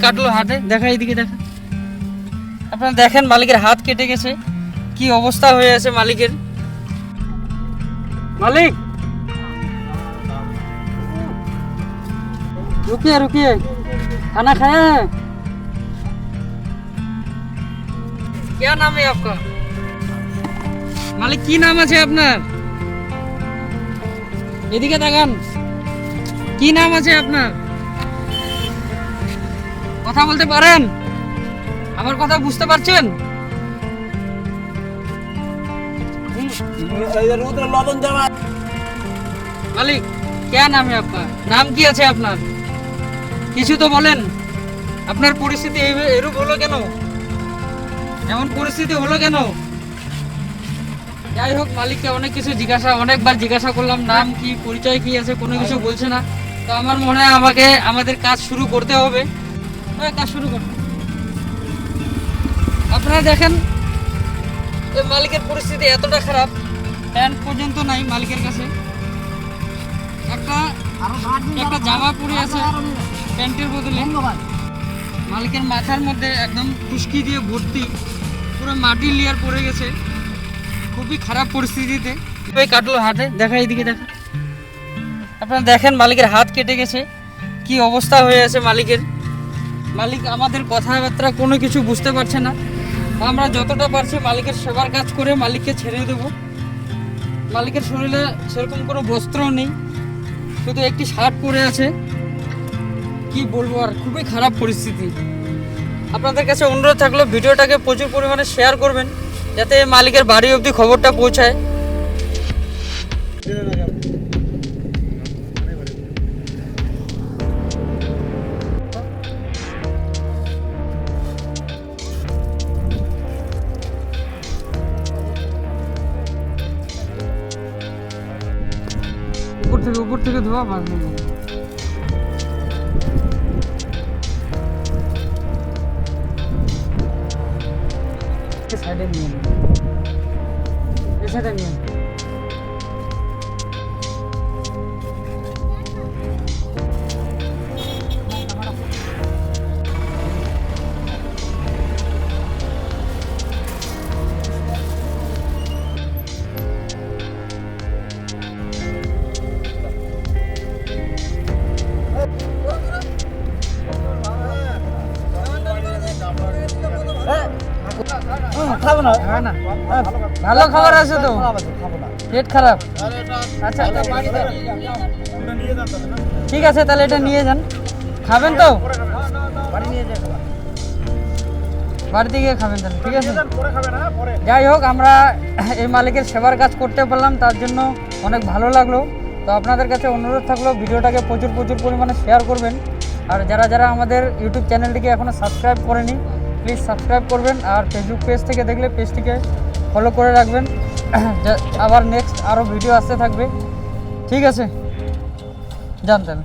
কাটলো হাতে, দেখা এইদিকে দেখা। আপনারা দেখেন মালিকের হাত কেটে গেছে, কি অবস্থা হয়ে আছে মালিকের। मालिक रुकिए रुकिए, खाना खाया है? क्या नाम है आपका? मालिक की नाम আছে আপনার? এদিকে তাকান, কি নাম আছে আপনার? কথা বলতে পারেন? আমার কথা বুঝতে পারছেন? মালিক क्या नाम है आपका? নাম কি আছে আপনার? কিছু তো বলেন। আপনার পরিস্থিতি এরূপ হলো কেন? এমন পরিস্থিতি হলো কেন? যাই হোক, মালিককে অনেকবার জিজ্ঞাসা করলাম নাম কি, পরিচয় কি আছে, কোনো কিছু বলছে না। তো আমার মনে হয় আমাদের কাজ শুরু করতে হবে। কাজ শুরু করতে, আপনারা দেখেন এই মালিকের পরিস্থিতি এতটা খারাপ, প্যান্ট পর্যন্ত নাই মালিকের কাছে। একটা জামা পরে আছে প্যান্টের বদলে। মালিকের মাথার মধ্যে একদম খুশকি দিয়ে ভর্তি, পুরো মাটির লেয়ার পড়ে গেছে, খুবই খারাপ পরিস্থিতিতে। কাটলো হাতে, দেখা এইদিকে দেখা। আপনারা দেখেন মালিকের হাত কেটে গেছে, কি অবস্থা হয়ে আছে মালিকের। মালিক আমাদের কথাবার্তা কোনো কিছু বুঝতে পারছে না। আমরা যতটা পারছি মালিকের সেবার কাজ করে মালিককে ছেড়ে দেব। মালিকের শরীরে সেরকম কোনো বস্ত্রও নেই, শুধু একটি শার্ট পরে আছে। কি বলবো আর, খুবই খারাপ পরিস্থিতি। আপনাদের কাছে অনুরোধ থাকলো ভিডিওটাকে প্রচুর পরিমাণে শেয়ার করবেন, যাতে মালিকের বাড়ি অবধি খবরটা পৌঁছায়। উপর থেকে ধোয়া বাদ নেই। সাইডে নিয়ে সাইডে নিয়ে ভালো খবর আছে তো, পেট খারাপ। আচ্ছা ঠিক আছে, তাহলে এটা নিয়ে যান। খাবেন তো? বাড়িতে গিয়ে খাবেন তাহলে, ঠিক আছে। যাই হোক, আমরা এই মালিকের সেবার কাজ করতে পারলাম, তার জন্য অনেক ভালো লাগলো। তো আপনাদের কাছে অনুরোধ থাকলো ভিডিওটাকে প্রচুর পরিমাণে শেয়ার করবেন। আর যারা আমাদের ইউটিউব চ্যানেলটিকে এখনও সাবস্ক্রাইব করেনি, প্লিজ সাবস্ক্রাইব করবেন। আর ফেসবুক পেজ থেকে দেখলে পেজটিকে ফলো করে রাখবেন, আবার নেক্সট আরও ভিডিও আসতে থাকবে। ঠিক আছে, জানতেন।